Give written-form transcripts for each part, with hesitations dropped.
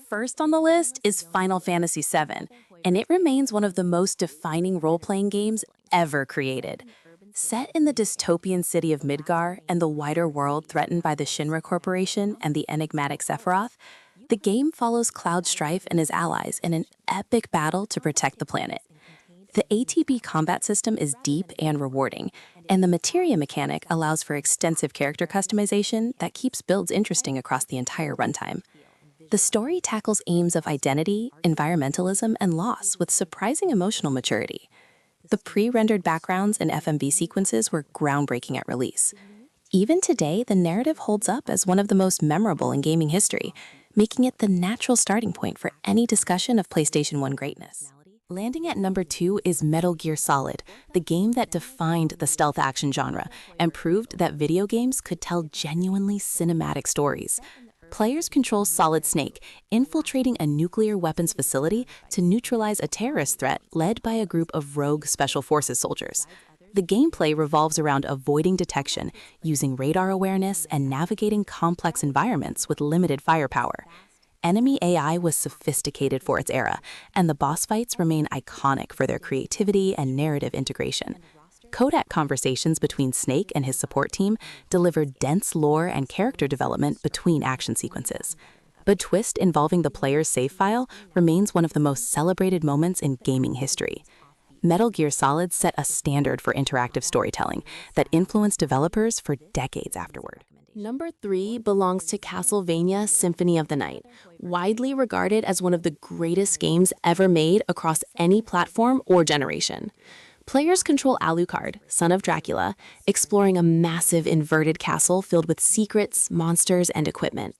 First on the list is Final Fantasy VII, and it remains one of the most defining role-playing games ever created. Set in the dystopian city of Midgar and the wider world threatened by the Shinra Corporation and the enigmatic Sephiroth, the game follows Cloud Strife and his allies in an epic battle to protect the planet. The ATB combat system is deep and rewarding, and the materia mechanic allows for extensive character customization that keeps builds interesting across the entire runtime. The story tackles aims of identity, environmentalism, and loss with surprising emotional maturity. The pre-rendered backgrounds and FMV sequences were groundbreaking at release. Even today, the narrative holds up as one of the most memorable in gaming history, making it the natural starting point for any discussion of PlayStation 1 greatness. Landing at number 2 is Metal Gear Solid, the game that defined the stealth action genre and proved that video games could tell genuinely cinematic stories. Players control Solid Snake, infiltrating a nuclear weapons facility to neutralize a terrorist threat led by a group of rogue Special Forces soldiers. The gameplay revolves around avoiding detection, using radar awareness, and navigating complex environments with limited firepower. Enemy AI was sophisticated for its era, and the boss fights remain iconic for their creativity and narrative integration. Codec conversations between Snake and his support team delivered dense lore and character development between action sequences. The twist involving the player's save file remains one of the most celebrated moments in gaming history. Metal Gear Solid set a standard for interactive storytelling that influenced developers for decades afterward. Number 3 belongs to Castlevania Symphony of the Night, widely regarded as one of the greatest games ever made across any platform or generation. Players control Alucard, son of Dracula, exploring a massive inverted castle filled with secrets, monsters, and equipment.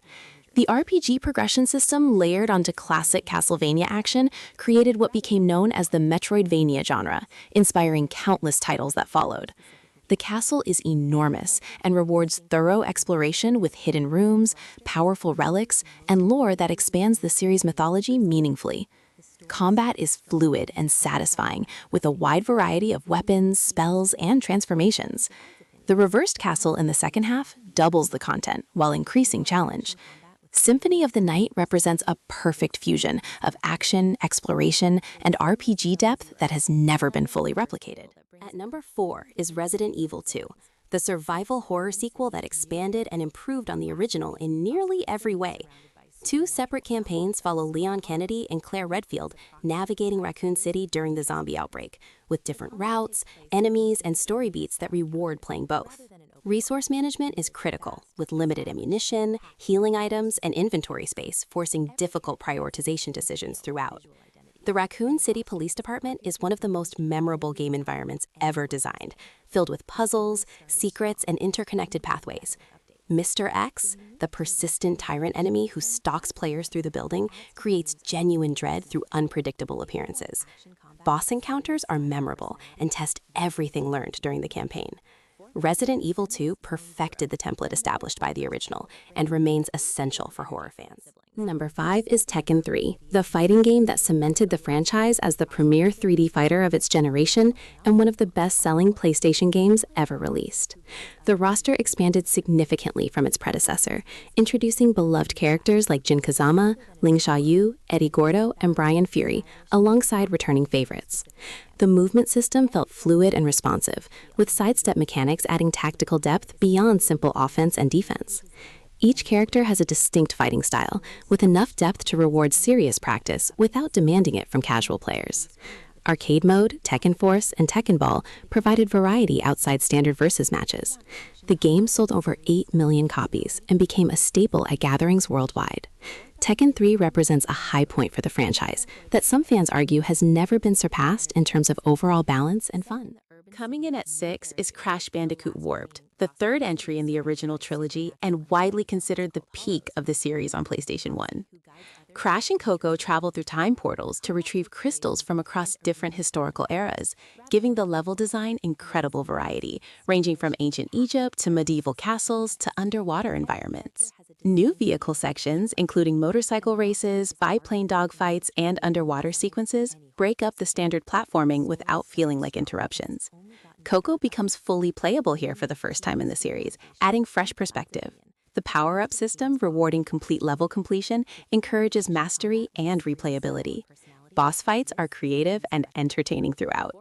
The RPG progression system layered onto classic Castlevania action created what became known as the Metroidvania genre, inspiring countless titles that followed. The castle is enormous and rewards thorough exploration with hidden rooms, powerful relics, and lore that expands the series' mythology meaningfully. Combat is fluid and satisfying, with a wide variety of weapons, spells, and transformations. The reversed castle in the second half doubles the content while increasing challenge. Symphony of the Night represents a perfect fusion of action, exploration, and RPG depth that has never been fully replicated. At number 4 is Resident Evil 2, the survival horror sequel that expanded and improved on the original in nearly every way. 2 separate campaigns follow Leon Kennedy and Claire Redfield navigating Raccoon City during the zombie outbreak, with different routes, enemies, and story beats that reward playing both. Resource management is critical, with limited ammunition, healing items, and inventory space forcing difficult prioritization decisions throughout. The Raccoon City Police Department is one of the most memorable game environments ever designed, filled with puzzles, secrets, and interconnected pathways. Mr. X, the persistent tyrant enemy who stalks players through the building, creates genuine dread through unpredictable appearances. Boss encounters are memorable and test everything learned during the campaign. Resident Evil 2 perfected the template established by the original and remains essential for horror fans. Number 5 is Tekken 3, the fighting game that cemented the franchise as the premier 3D fighter of its generation and one of the best-selling PlayStation games ever released. The roster expanded significantly from its predecessor, introducing beloved characters like Jin Kazama, Ling Xiaoyu, Eddie Gordo, and Brian Fury, alongside returning favorites. The movement system felt fluid and responsive, with sidestep mechanics adding tactical depth beyond simple offense and defense. Each character has a distinct fighting style, with enough depth to reward serious practice without demanding it from casual players. Arcade mode, Tekken Force, and Tekken Ball provided variety outside standard versus matches. The game sold over 8 million copies and became a staple at gatherings worldwide. Tekken 3 represents a high point for the franchise that some fans argue has never been surpassed in terms of overall balance and fun. Coming in at 6 is Crash Bandicoot Warped, the third entry in the original trilogy and widely considered the peak of the series on PlayStation 1. Crash and Coco travel through time portals to retrieve crystals from across different historical eras, giving the level design incredible variety, ranging from ancient Egypt to medieval castles to underwater environments. New vehicle sections, including motorcycle races, biplane dogfights, and underwater sequences, break up the standard platforming without feeling like interruptions. Coco becomes fully playable here for the first time in the series, adding fresh perspective. The power-up system, rewarding complete level completion, encourages mastery and replayability. Boss fights are creative and entertaining throughout.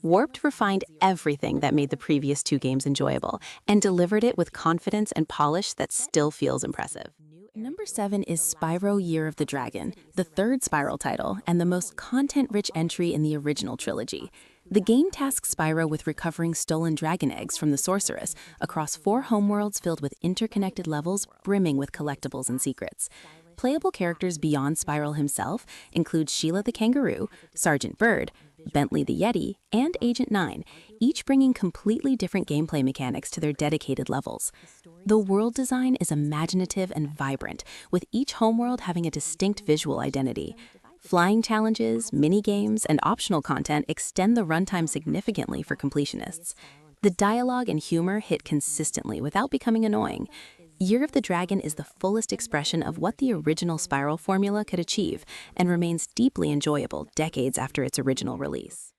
Warped refined everything that made the previous two games enjoyable and delivered it with confidence and polish that still feels impressive. Number 7 is Spyro Year of the Dragon, the third Spyro title and the most content-rich entry in the original trilogy. The game tasks Spyro with recovering stolen dragon eggs from the sorceress across 4 homeworlds filled with interconnected levels brimming with collectibles and secrets. Playable characters beyond Spyro himself include Sheila the Kangaroo, Sergeant Bird, Bentley the Yeti, and Agent 9, each bringing completely different gameplay mechanics to their dedicated levels. The world design is imaginative and vibrant, with each homeworld having a distinct visual identity. Flying challenges, mini-games, and optional content extend the runtime significantly for completionists. The dialogue and humor hit consistently without becoming annoying. Year of the Dragon is the fullest expression of what the original Spyro formula could achieve and remains deeply enjoyable decades after its original release.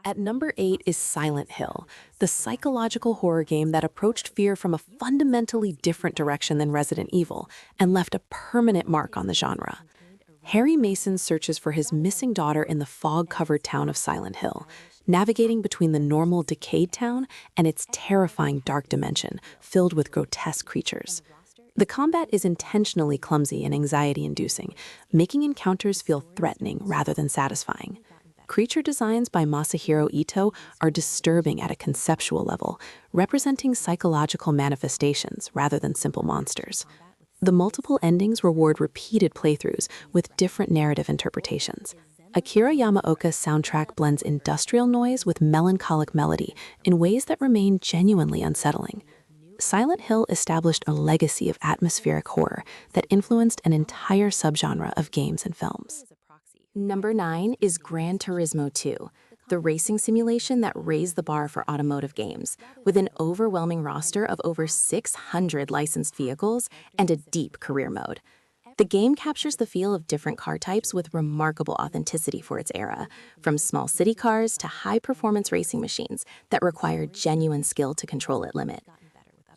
At number 8 is Silent Hill, the psychological horror game that approached fear from a fundamentally different direction than Resident Evil and left a permanent mark on the genre. Harry Mason searches for his missing daughter in the fog-covered town of Silent Hill, navigating between the normal decayed town and its terrifying dark dimension, filled with grotesque creatures. The combat is intentionally clumsy and anxiety-inducing, making encounters feel threatening rather than satisfying. Creature designs by Masahiro Ito are disturbing at a conceptual level, representing psychological manifestations rather than simple monsters. The multiple endings reward repeated playthroughs with different narrative interpretations. Akira Yamaoka's soundtrack blends industrial noise with melancholic melody in ways that remain genuinely unsettling. Silent Hill established a legacy of atmospheric horror that influenced an entire subgenre of games and films. Number 9 is Gran Turismo II, the racing simulation that raised the bar for automotive games, with an overwhelming roster of over 600 licensed vehicles and a deep career mode. The game captures the feel of different car types with remarkable authenticity for its era, from small city cars to high-performance racing machines that require genuine skill to control at limit.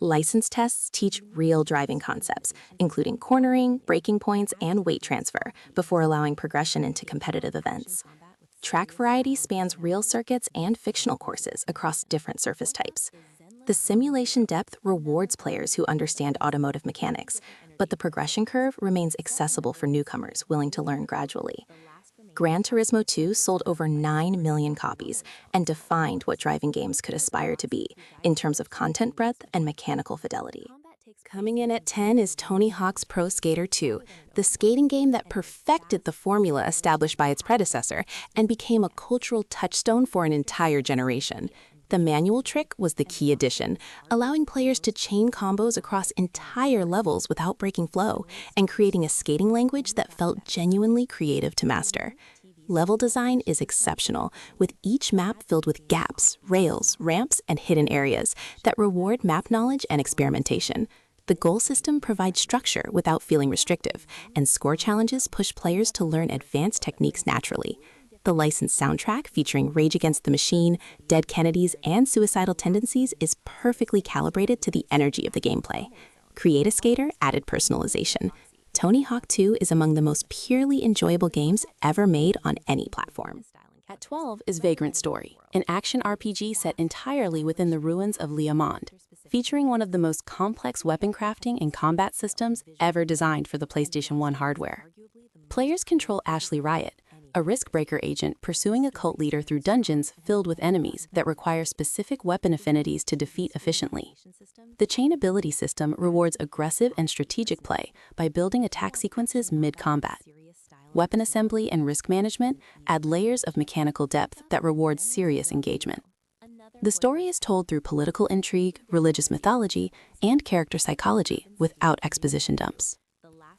License tests teach real driving concepts, including cornering, braking points, and weight transfer, before allowing progression into competitive events. Track variety spans real circuits and fictional courses across different surface types. The simulation depth rewards players who understand automotive mechanics, but the progression curve remains accessible for newcomers willing to learn gradually. Gran Turismo 2 sold over 9 million copies and defined what driving games could aspire to be in terms of content breadth and mechanical fidelity. Coming in at 10 is Tony Hawk's Pro Skater 2, the skating game that perfected the formula established by its predecessor and became a cultural touchstone for an entire generation. The manual trick was the key addition, allowing players to chain combos across entire levels without breaking flow and creating a skating language that felt genuinely creative to master. Level design is exceptional, with each map filled with gaps, rails, ramps, and hidden areas that reward map knowledge and experimentation. The goal system provides structure without feeling restrictive, and score challenges push players to learn advanced techniques naturally. The licensed soundtrack, featuring Rage Against the Machine, Dead Kennedys, and Suicidal Tendencies, is perfectly calibrated to the energy of the gameplay. Create a Skater added personalization. Tony Hawk 2 is among the most purely enjoyable games ever made on any platform. At 12 is Vagrant Story, an action RPG set entirely within the ruins of Liamond, featuring one of the most complex weapon crafting and combat systems ever designed for the PlayStation 1 hardware. Players control Ashley Riot, a risk-breaker agent pursuing a cult leader through dungeons filled with enemies that require specific weapon affinities to defeat efficiently. The chain ability system rewards aggressive and strategic play by building attack sequences mid-combat. Weapon assembly and risk management add layers of mechanical depth that reward serious engagement. The story is told through political intrigue, religious mythology, and character psychology without exposition dumps.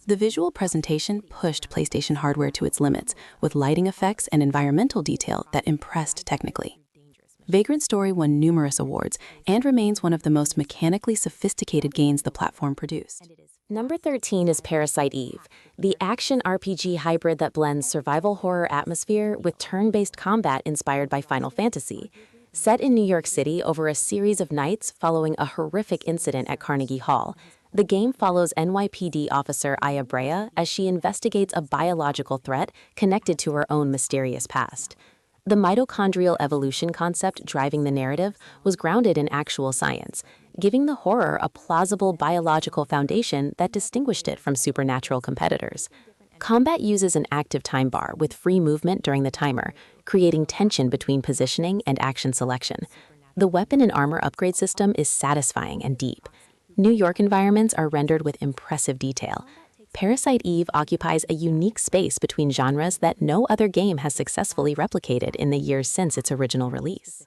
The visual presentation pushed PlayStation hardware to its limits, with lighting effects and environmental detail that impressed technically. Vagrant Story won numerous awards and remains one of the most mechanically sophisticated games the platform produced. Number 13 is Parasite Eve, the action RPG hybrid that blends survival horror atmosphere with turn-based combat inspired by Final Fantasy. Set in New York City over a series of nights following a horrific incident at Carnegie Hall, The game follows NYPD officer Aya Brea as she investigates a biological threat connected to her own mysterious past. The mitochondrial evolution concept driving the narrative was grounded in actual science, giving the horror a plausible biological foundation that distinguished it from supernatural competitors. Combat uses an active time bar with free movement during the timer, creating tension between positioning and action selection. The weapon and armor upgrade system is satisfying and deep. New York environments are rendered with impressive detail. Parasite Eve occupies a unique space between genres that no other game has successfully replicated in the years since its original release.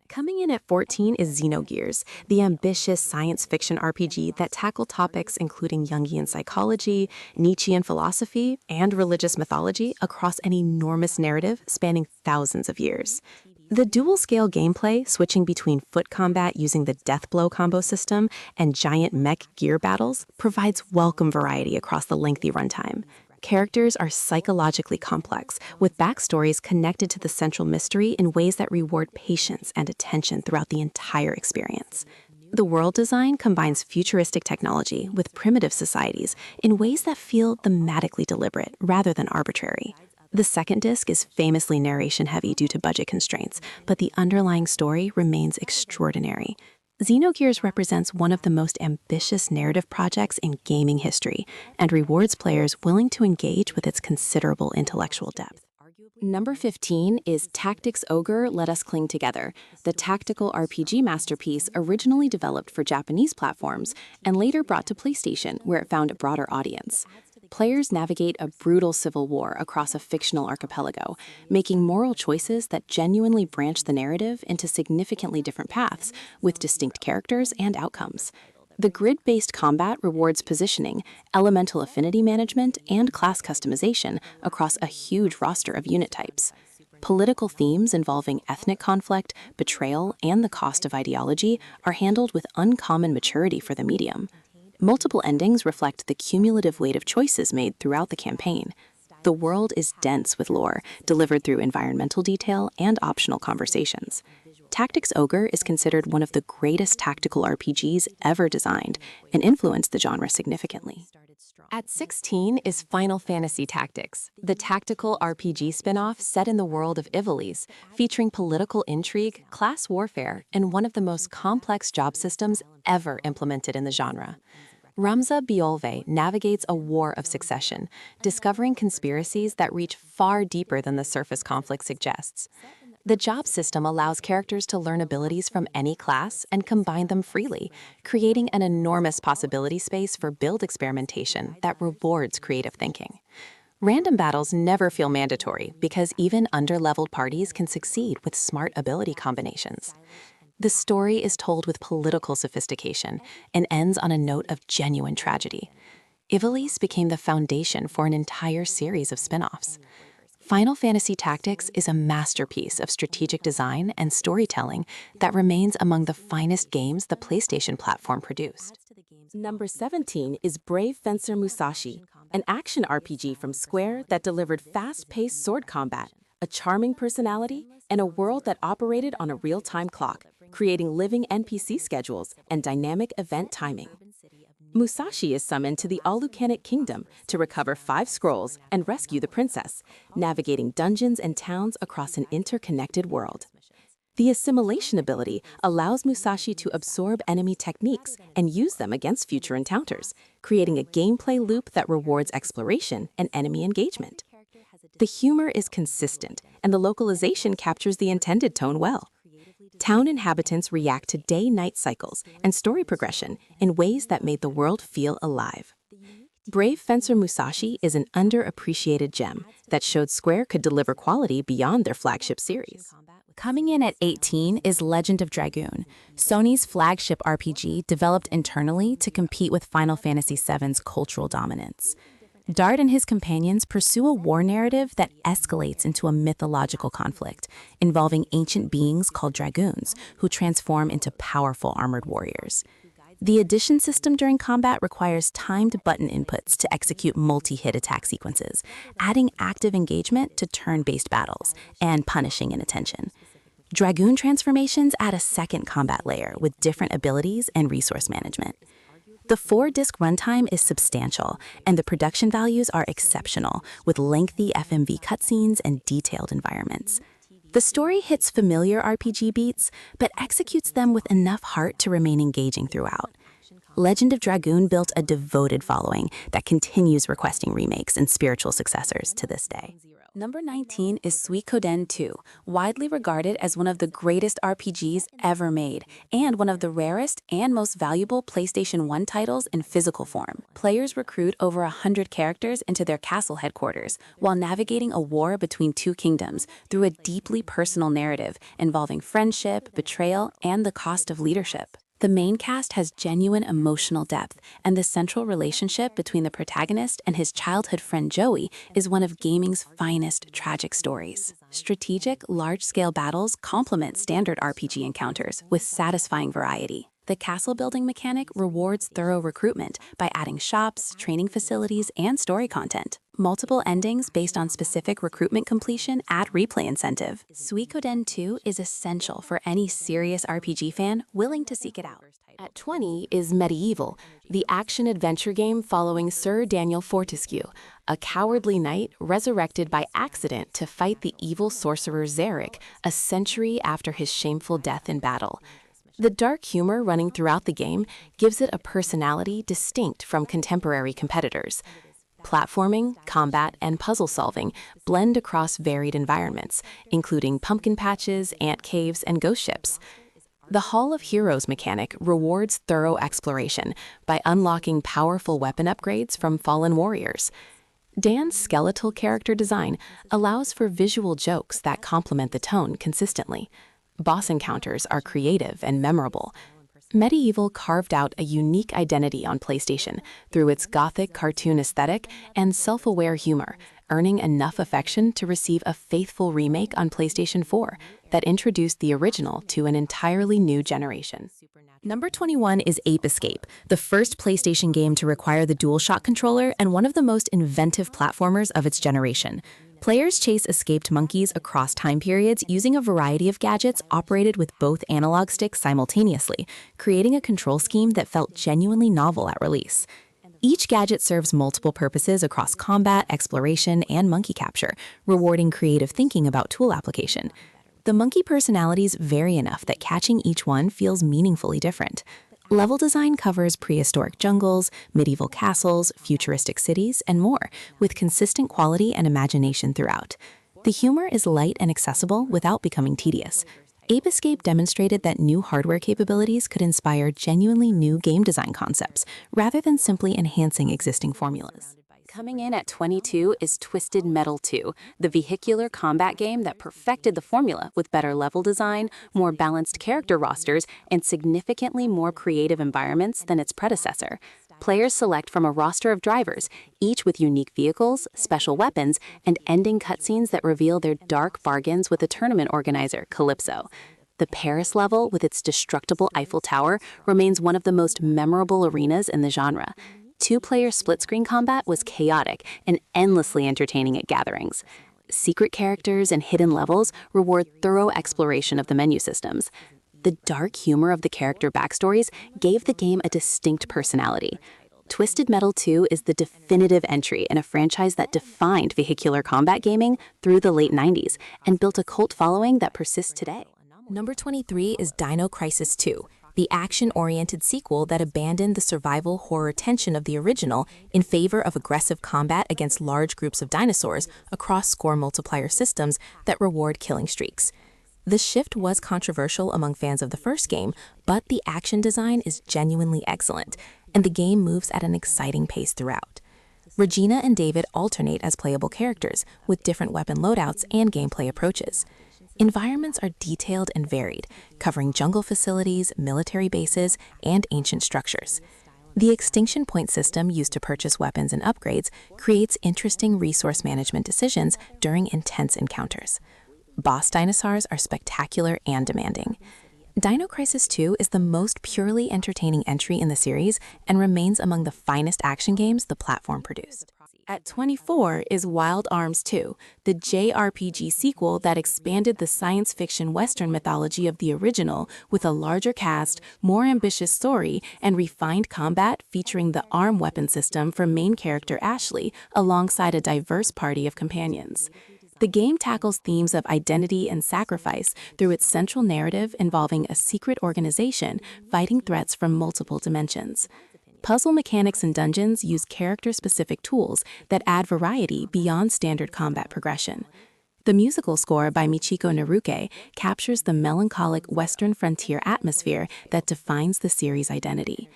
Coming in at 14 is Xenogears, the ambitious science fiction RPG that tackled topics including Jungian psychology, Nietzschean philosophy, and religious mythology across an enormous narrative spanning thousands of years. The dual-scale gameplay, switching between foot combat using the death blow combo system and giant mech gear battles, provides welcome variety across the lengthy runtime. Characters are psychologically complex, with backstories connected to the central mystery in ways that reward patience and attention throughout the entire experience. The world design combines futuristic technology with primitive societies in ways that feel thematically deliberate rather than arbitrary. The second disc is famously narration-heavy due to budget constraints, but the underlying story remains extraordinary. Xenogears represents one of the most ambitious narrative projects in gaming history and rewards players willing to engage with its considerable intellectual depth. Number 15 is Tactics Ogre, Let Us Cling Together, the tactical RPG masterpiece originally developed for Japanese platforms and later brought to PlayStation, where it found a broader audience. Players navigate a brutal civil war across a fictional archipelago, making moral choices that genuinely branch the narrative into significantly different paths with distinct characters and outcomes. The grid-based combat rewards positioning, elemental affinity management, and class customization across a huge roster of unit types. Political themes involving ethnic conflict, betrayal, and the cost of ideology are handled with uncommon maturity for the medium. Multiple endings reflect the cumulative weight of choices made throughout the campaign. The world is dense with lore, delivered through environmental detail and optional conversations. Tactics Ogre is considered one of the greatest tactical RPGs ever designed and influenced the genre significantly. At 16 is Final Fantasy Tactics, the tactical RPG spin-off set in the world of Ivalice, featuring political intrigue, class warfare, and one of the most complex job systems ever implemented in the genre. Ramza Biolve navigates a war of succession, discovering conspiracies that reach far deeper than the surface conflict suggests. The job system allows characters to learn abilities from any class and combine them freely, creating an enormous possibility space for build experimentation that rewards creative thinking. Random battles never feel mandatory because even under-leveled parties can succeed with smart ability combinations. The story is told with political sophistication and ends on a note of genuine tragedy. Ivalice became the foundation for an entire series of spin-offs. Final Fantasy Tactics is a masterpiece of strategic design and storytelling that remains among the finest games the PlayStation platform produced. Number 17 is Brave Fencer Musashi, an action RPG from Square that delivered fast-paced sword combat, a charming personality, and a world that operated on a real-time clock, creating living NPC schedules and dynamic event timing. Musashi is summoned to the Alucanic Kingdom to recover 5 scrolls and rescue the princess, navigating dungeons and towns across an interconnected world. The assimilation ability allows Musashi to absorb enemy techniques and use them against future encounters, creating a gameplay loop that rewards exploration and enemy engagement. The humor is consistent, and the localization captures the intended tone well. Town inhabitants react to day-night cycles and story progression in ways that made the world feel alive. Brave Fencer Musashi is an underappreciated gem that showed Square could deliver quality beyond their flagship series. Coming in at 18 is Legend of Dragoon, Sony's flagship RPG developed internally to compete with Final Fantasy VII's cultural dominance. Dart and his companions pursue a war narrative that escalates into a mythological conflict involving ancient beings called Dragoons who transform into powerful armored warriors. The addition system during combat requires timed button inputs to execute multi-hit attack sequences, adding active engagement to turn-based battles and punishing inattention. Dragoon transformations add a second combat layer with different abilities and resource management. The 4-disc runtime is substantial, and the production values are exceptional, with lengthy FMV cutscenes and detailed environments. The story hits familiar RPG beats, but executes them with enough heart to remain engaging throughout. Legend of Dragoon built a devoted following that continues requesting remakes and spiritual successors to this day. Number 19 is Suikoden II, widely regarded as one of the greatest RPGs ever made, and one of the rarest and most valuable PlayStation 1 titles in physical form. Players recruit over 100 characters into their castle headquarters, while navigating a war between two kingdoms through a deeply personal narrative involving friendship, betrayal, and the cost of leadership. The main cast has genuine emotional depth, and the central relationship between the protagonist and his childhood friend Joey is one of gaming's finest tragic stories. Strategic, large-scale battles complement standard RPG encounters with satisfying variety. The castle-building mechanic rewards thorough recruitment by adding shops, training facilities, and story content. Multiple endings based on specific recruitment completion add replay incentive. Suikoden II is essential for any serious RPG fan willing to seek it out. At 20 is Medievil, the action-adventure game following Sir Daniel Fortescue, a cowardly knight resurrected by accident to fight the evil sorcerer Zarek a century after his shameful death in battle. The dark humor running throughout the game gives it a personality distinct from contemporary competitors. Platforming, combat, and puzzle solving blend across varied environments, including pumpkin patches, ant caves, and ghost ships. The Hall of Heroes mechanic rewards thorough exploration by unlocking powerful weapon upgrades from fallen warriors. Dan's skeletal character design allows for visual jokes that complement the tone consistently. Boss encounters are creative and memorable. Medievil carved out a unique identity on PlayStation through its gothic cartoon aesthetic and self-aware humor, earning enough affection to receive a faithful remake on PlayStation 4 that introduced the original to an entirely new generation. Number 21 is Ape Escape, the first PlayStation game to require the DualShock controller and one of the most inventive platformers of its generation. Players chase escaped monkeys across time periods using a variety of gadgets operated with both analog sticks simultaneously, creating a control scheme that felt genuinely novel at release. Each gadget serves multiple purposes across combat, exploration, and monkey capture, rewarding creative thinking about tool application. The monkey personalities vary enough that catching each one feels meaningfully different. Level design covers prehistoric jungles, medieval castles, futuristic cities, and more, with consistent quality and imagination throughout. The humor is light and accessible without becoming tedious. Ape Escape demonstrated that new hardware capabilities could inspire genuinely new game design concepts, rather than simply enhancing existing formulas. Coming in at 22 is Twisted Metal 2, the vehicular combat game that perfected the formula with better level design, more balanced character rosters, and significantly more creative environments than its predecessor. Players select from a roster of drivers, each with unique vehicles, special weapons, and ending cutscenes that reveal their dark bargains with the tournament organizer, Calypso. The Paris level, with its destructible Eiffel Tower, remains one of the most memorable arenas in the genre. Two-player split-screen combat was chaotic and endlessly entertaining at gatherings. Secret characters and hidden levels reward thorough exploration of the menu systems. The dark humor of the character backstories gave the game a distinct personality. Twisted Metal 2 is the definitive entry in a franchise that defined vehicular combat gaming through the late 90s and built a cult following that persists today. Number 23 is Dino Crisis 2, the action-oriented sequel that abandoned the survival horror tension of the original in favor of aggressive combat against large groups of dinosaurs across score multiplier systems that reward killing streaks. The shift was controversial among fans of the first game, but the action design is genuinely excellent, and the game moves at an exciting pace throughout. Regina and David alternate as playable characters, with different weapon loadouts and gameplay approaches. Environments are detailed and varied, covering jungle facilities, military bases, and ancient structures. The extinction point system used to purchase weapons and upgrades creates interesting resource management decisions during intense encounters. Boss dinosaurs are spectacular and demanding. Dino Crisis 2 is the most purely entertaining entry in the series and remains among the finest action games the platform produced. At 24 is Wild Arms 2, the JRPG sequel that expanded the science fiction Western mythology of the original with a larger cast, more ambitious story, and refined combat featuring the arm weapon system for main character Ashley alongside a diverse party of companions. The game tackles themes of identity and sacrifice through its central narrative involving a secret organization fighting threats from multiple dimensions. Puzzle mechanics and dungeons use character-specific tools that add variety beyond standard combat progression. The musical score by Michiko Naruke captures the melancholic Western frontier atmosphere that defines the series' identity.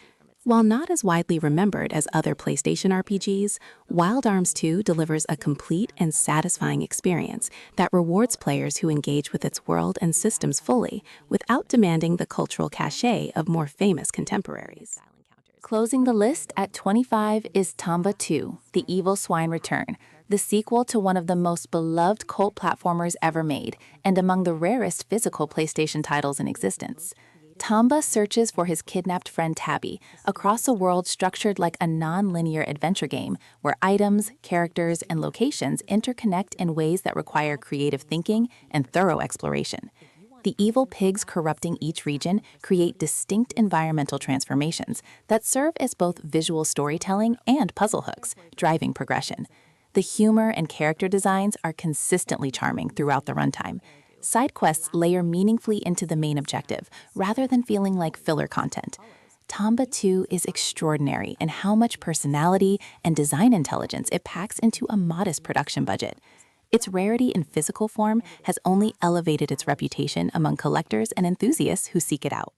While not as widely remembered as other PlayStation RPGs, Wild Arms 2 delivers a complete and satisfying experience that rewards players who engage with its world and systems fully without demanding the cultural cachet of more famous contemporaries. Closing the list at 25 is Tomba 2, The Evil Swine Return, the sequel to one of the most beloved cult platformers ever made, and among the rarest physical PlayStation titles in existence. Tomba searches for his kidnapped friend Tabby across a world structured like a non-linear adventure game where items, characters, and locations interconnect in ways that require creative thinking and thorough exploration. The evil pigs corrupting each region create distinct environmental transformations that serve as both visual storytelling and puzzle hooks, driving progression. The humor and character designs are consistently charming throughout the runtime. Side quests layer meaningfully into the main objective, rather than feeling like filler content. Tomba 2 is extraordinary in how much personality and design intelligence it packs into a modest production budget. Its rarity in physical form has only elevated its reputation among collectors and enthusiasts who seek it out.